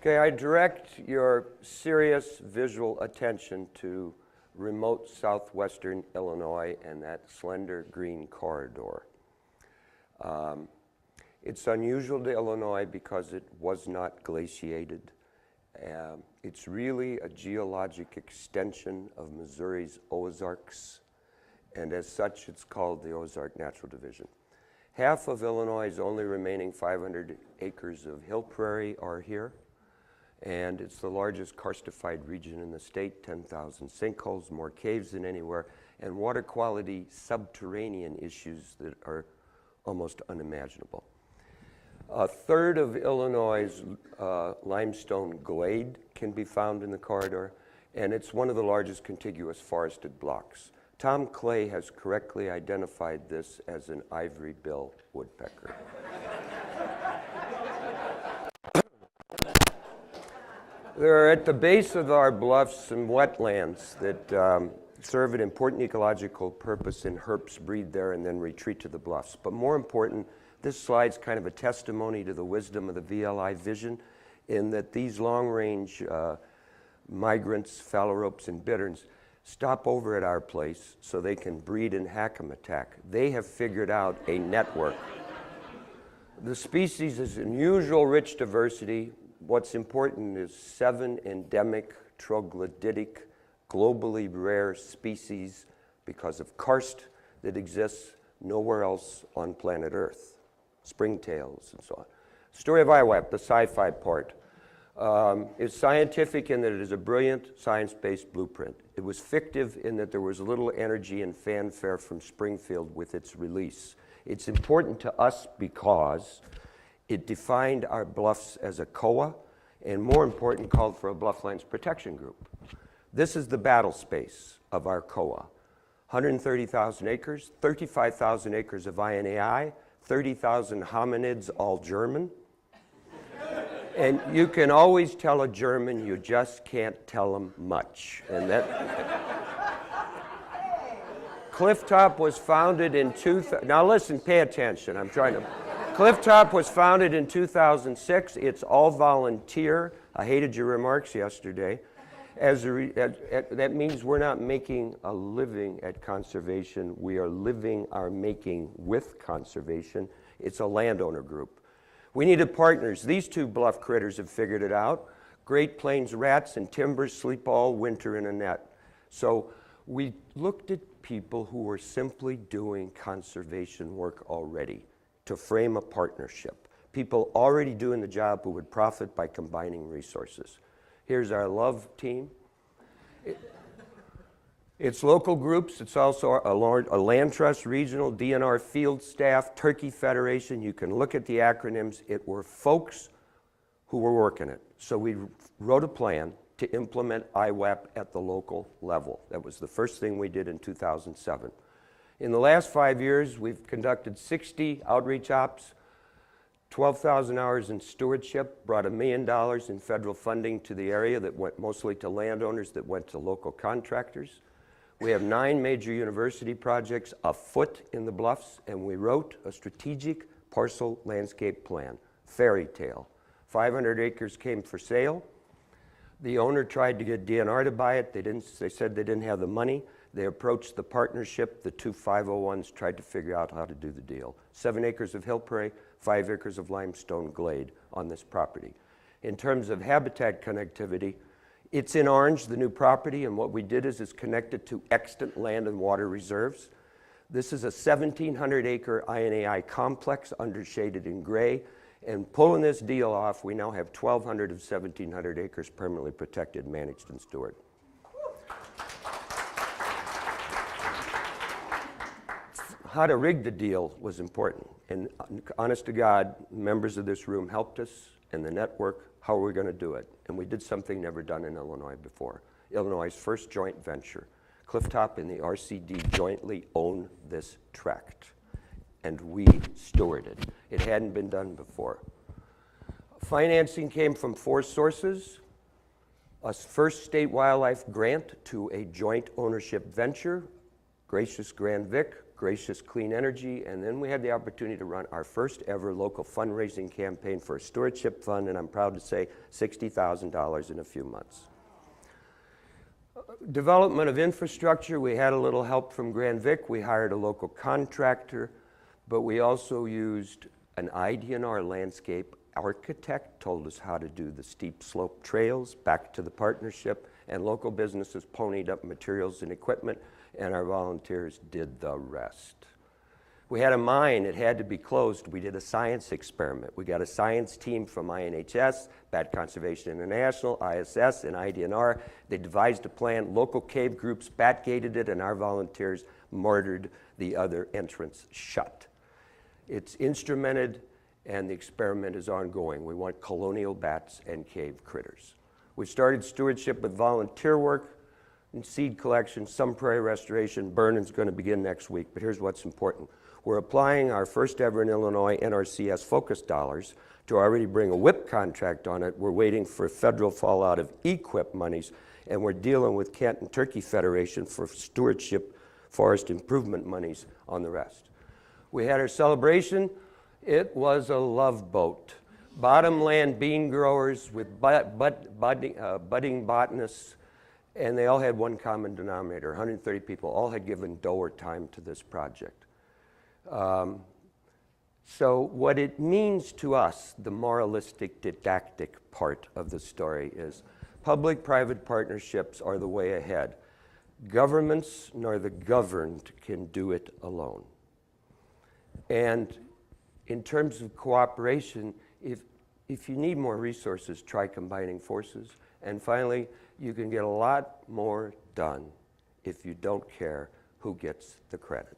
Okay, I direct your serious visual attention to remote southwestern Illinois and that slender green corridor. It's unusual to Illinois because it was not glaciated. It's really a geologic extension of Missouri's Ozarks, and as such, it's called the Ozark Natural Division. Half of Illinois' only remaining 500 acres of hill prairie are here, and it's the largest karstified region in the state, 10,000 sinkholes, more caves than anywhere, and water quality subterranean issues that are almost unimaginable. A third of Illinois' limestone glade can be found in the corridor, and it's one of the largest contiguous forested blocks. Tom Clay has correctly identified this as an ivory bill woodpecker. There are at the base of our bluffs some wetlands that serve an important ecological purpose, and herps breed there and then retreat to the bluffs. But more important, this slide's kind of a testimony to the wisdom of the VLI vision in that these long-range migrants, phalaropes, and bitterns stop over at our place so they can breed and hack'em-attack. They have figured out a network. The species is unusual rich diversity. What's important is 7 endemic troglodytic, globally rare species because of karst that exists nowhere else on planet Earth. Springtails and so on. Story of IWAP, the sci-fi part, is scientific in that it is a brilliant science-based blueprint. It was fictive in that there was little energy and fanfare from Springfield with its release. It's important to us because it defined our bluffs as a COA, and more important, called for a Blufflands Protection Group. This is the battle space of our COA. 130,000 acres, 35,000 acres of INAI, 30,000 hominids, all German. And you can always tell a German, you just can't tell them much. And that Clifftop was founded in now listen, pay attention, I'm trying to. Clifftop was founded in 2006. It's all volunteer. I hated your remarks yesterday. That means we're not making a living at conservation. We are living our making with conservation. It's a landowner group. We needed partners. These two bluff critters have figured it out. Great Plains rats and timbers sleep all winter in a net. So we looked at people who were simply doing conservation work already to frame a partnership. People already doing the job who would profit by combining resources. Here's our love team. It's local groups. It's also a land trust, regional, DNR field staff, Turkey Federation. You can look at the acronyms. It were folks who were working it. So we wrote a plan to implement IWAP at the local level. That was the first thing we did in 2007. In the last 5 years, we've conducted 60 outreach ops, 12,000 hours in stewardship, brought $1 million in federal funding to the area that went mostly to landowners that went to local contractors. We have 9 major university projects afoot in the bluffs, and we wrote a strategic parcel landscape plan, fairy tale. 500 acres came for sale. The owner tried to get DNR to buy it. They said they didn't have the money. They approached the partnership. The two 501s tried to figure out how to do the deal. 7 acres of hill prairie, 5 acres of limestone glade on this property. In terms of habitat connectivity, it's in orange, the new property, and what we did is connected to extant land and water reserves. This is a 1,700 acre INAI complex undershaded in gray, and pulling this deal off, we now have 1,200 of 1,700 acres permanently protected, managed, and stored. How to rig the deal was important, and honest to God, members of this room helped us, and the network. How are we going to do it? And we did something never done in Illinois before. Illinois' first joint venture. Clifftop and the RCD jointly own this tract, and we stewarded it. It hadn't been done before. Financing came from 4 sources. A first state wildlife grant to a joint ownership venture, gracious Grand Vic, gracious clean energy, and then we had the opportunity to run our first ever local fundraising campaign for a stewardship fund, and I'm proud to say $60,000 in a few months. Development of infrastructure, we had a little help from Grand Vic. We hired a local contractor, but we also used an IDNR landscape architect, told us how to do the steep slope trails, back to the partnership, and local businesses ponied up materials and equipment, and our volunteers did the rest. We had a mine, it had to be closed. We did a science experiment. We got a science team from INHS, Bat Conservation International, ISS, and IDNR. They devised a plan, local cave groups bat-gated it, and our volunteers mortared the other entrance shut. It's instrumented, and the experiment is ongoing. We want colonial bats and cave critters. We started stewardship with volunteer work and seed collection, some prairie restoration. Burning's going to begin next week, but here's what's important. We're applying our first ever in Illinois NRCS focus dollars to already bring a WIP contract on it. We're waiting for federal fallout of EQIP monies, and we're dealing with Kent and Turkey Federation for stewardship forest improvement monies on the rest. We had our celebration. It was a love boat. Bottomland bean growers with budding botanists, and they all had one common denominator. 130 people all had given dough or time to this project. So what it means to us, the moralistic, didactic part of the story, is public-private partnerships are the way ahead. Governments nor the governed can do it alone. And in terms of cooperation, if you need more resources, try combining forces. And finally, you can get a lot more done if you don't care who gets the credit.